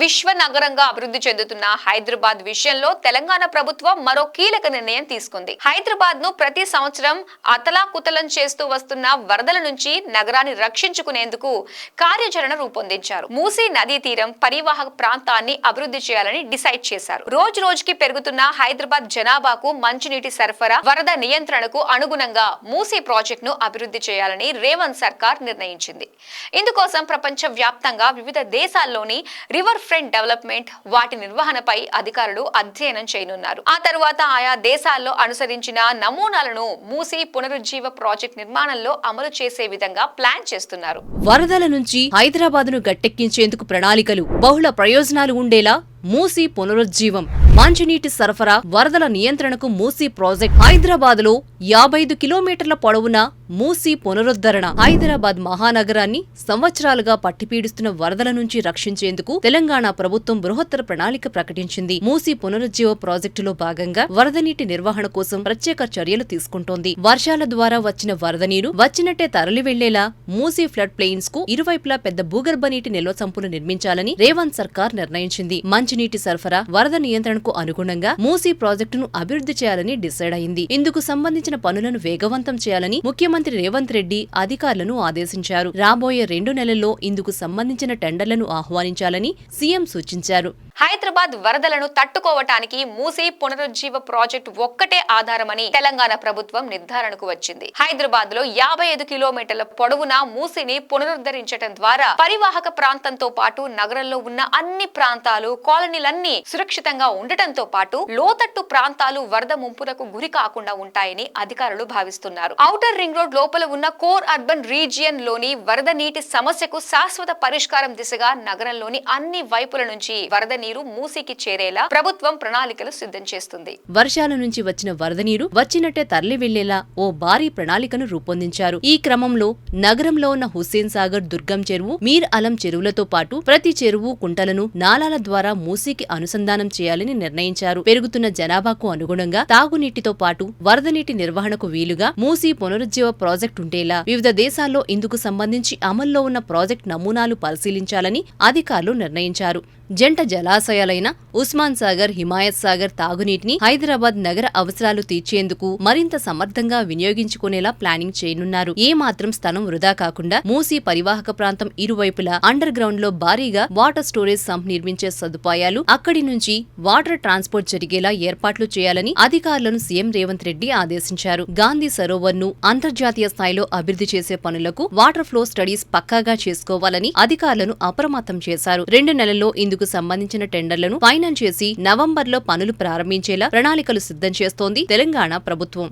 విశ్వ నగరంగా అభివృద్ధి చెందుతున్న హైదరాబాద్ విషయంలో తెలంగాణ ప్రభుత్వం మరో కీలక నిర్ణయం తీసుకుంది. హైదరాబాద్ ను ప్రతి సంవత్సరం అతలాకుతలం చేస్తూ వస్తున్న వరదల నుంచి నగరాన్ని రక్షించుకునేందుకు కార్యాచరణ రూపొందించారు. మూసీ నదీ తీరం పరివాహక ప్రాంతాన్ని అభివృద్ధి చేయాలని డిసైడ్ చేశారు. రోజు రోజుకి పెరుగుతున్న హైదరాబాద్ జనాభాకు మంచినీటి సరఫరా, వరద నియంత్రణకు అనుగుణంగా మూసీ ప్రాజెక్టును అభివృద్ధి చేయాలని రేవంత్ సర్కార్ నిర్ణయించింది. ఇందుకోసం ప్రపంచ వ్యాప్తంగా వివిధ దేశాల్లోని రివర్ ఫ్రంట్ డెవలప్మెంట్, వాటి నిర్వహణపై అధికారులు అధ్యయనం చేయనున్నారు. ఆ తరువాత ఆయా దేశాల్లో అనుసరించిన నమూనాలను మూసీ పునరుజ్జీవ ప్రాజెక్ట్ నిర్మాణంలో అమలు చేసే విధంగా ప్లాన్ చేస్తున్నారు. వరదల నుంచి హైదరాబాదును గట్టెక్కించేందుకు ప్రణాళికలు, బహుళ ప్రయోజనాలు ఉండేలా మూసీ పునరుజ్జీవం, మంచినీటి సరఫరా, వరదల నియంత్రణకు మూసీ ప్రాజెక్ట్, హైదరాబాద్లో 55 కిలోమీటర్ల పొడవున మూసీ పునరుద్ధరణ. హైదరాబాద్ మహానగరాన్ని సంవత్సరాలుగా పట్టిపీడిస్తున్న వరదల నుంచి రక్షించేందుకు తెలంగాణ ప్రభుత్వం బృహత్తర ప్రణాళిక ప్రకటించింది. మూసీ పునరుజ్జీవ ప్రాజెక్టులో భాగంగా వరద నీటి నిర్వహణ కోసం ప్రత్యేక చర్యలు తీసుకుంటోంది. వర్షాల ద్వారా వచ్చిన వరద నీరు వచ్చినట్టే తరలి వెళ్లేలా మూసీ ఫ్లడ్ ప్లెయిన్స్ కు ఇరువైపులా పెద్ద భూగర్భ నీటి నిల్వ సంపును నిర్మించాలని రేవంత్ సర్కార్ నిర్ణయించింది. మంచినీటి సరఫరా, వరద నియంత్రణకు అనుగుణంగా మూసీ ప్రాజెక్టును అభివృద్ధి చేయాలని డిసైడ్ అయింది. ఇందుకు సంబంధించిన పనులను వేగవంతం చేయాలని ముఖ్యమంత్రి రేవంత్ రెడ్డి అధికారులను ఆదేశించారు. రాబోయే 2 నెలల్లో ఇందుకు సంబంధించిన టెండర్లను ఆహ్వానించాలని సీఎం సూచించారు. హైదరాబాద్ వరదలను తట్టుకోవటానికి మూసీ పునరుజ్జీవ ప్రాజెక్టు ఒక్కటే ఆధారమని తెలంగాణ ప్రభుత్వం నిర్ధారణకు వచ్చింది. హైదరాబాద్ లో 55 కిలోమీటర్ల పొడవున మూసీని పునరుద్ధరించడం ద్వారా పరివాహక ప్రాంతంతో పాటు నగరంలో ఉన్న అన్ని ప్రాంతాలు, కాలనీలన్నీ సురక్షితంగా ఉండటంతో పాటు లోతట్టు ప్రాంతాలు వరద ముంపునకు గురి కాకుండా ఉంటాయని అధికారులు భావిస్తున్నారు. ఔటర్ రింగ్ రోడ్ లోపల ఉన్న కోర్ అర్బన్ రీజియన్ లోని వరద నీటి సమస్యకు శాశ్వత పరిష్కారం దిశగా నగరంలోని అన్ని వైపుల నుంచి వరద నీరు మూసీకి చేరేలా ప్రభుత్వం ప్రణాళికలు సిద్ధం చేస్తుంది. వర్షాల నుంచి వచ్చిన వరద నీరు వచ్చినట్టే తరలి వెళ్లేలా ఓ భారీ ప్రణాళికను రూపొందించారు. ఈ క్రమంలో నగరంలో ఉన్న హుస్సేన్ సాగర్, దుర్గం చెరువు, మీర్ అలం చెరువులతో పాటు ప్రతి చెరువు, కుంటలను నాలాల ద్వారా మూసీకి అనుసంధానం చేయాలని నిర్ణయించారు. పెరుగుతున్న జనాభాకు అనుగుణంగా తాగునీటితో పాటు వరద నీటి నిర్వహణకు వీలుగా మూసీ పునరుజ్జీవ ప్రాజెక్టు ఉండేలా వివిధ దేశాల్లో ఇందుకు సంబంధించి అమల్లో ఉన్న ప్రాజెక్టు నమూనాలు పరిశీలించాలని అధికారులు నిర్ణయించారు. జంట జలాశయాలైన ఉస్మాన్ సాగర్, హిమాయత్ సాగర్ తాగునీటిని హైదరాబాద్ నగర అవసరాలు తీర్చేందుకు మరింత సమర్థంగా వినియోగించుకునేలా ప్లానింగ్ చేయనున్నారు. ఏ మాత్రం స్థలం వృధా కాకుండా మూసీ పరివాహక ప్రాంతం ఇరువైపులా అండర్ గ్రౌండ్ లో భారీగా వాటర్ స్టోరేజ్ సంప్ నిర్మించే సదుపాయాలు, అక్కడి నుంచి వాటర్ ట్రాన్స్పోర్ట్ జరిగేలా ఏర్పాట్లు చేయాలని అధికారులను సీఎం రేవంత్ రెడ్డి ఆదేశించారు. గాంధీ సరోవర్ ను అంతర్జాతీయ స్థాయిలో అభివృద్ధి చేసే పనులకు వాటర్ ఫ్లో స్టడీస్ పక్కాగా చేసుకోవాలని అధికారులను అప్రమత్తం చేశారు. 2 నెలల్లో ఇందుకు సంబంధించిన టెండర్లను ఫైనల్ చేసి నవంబర్లో పనులు ప్రారంభించేలా ప్రణాళికలు సిద్ధం చేస్తోంది తెలంగాణ ప్రభుత్వం.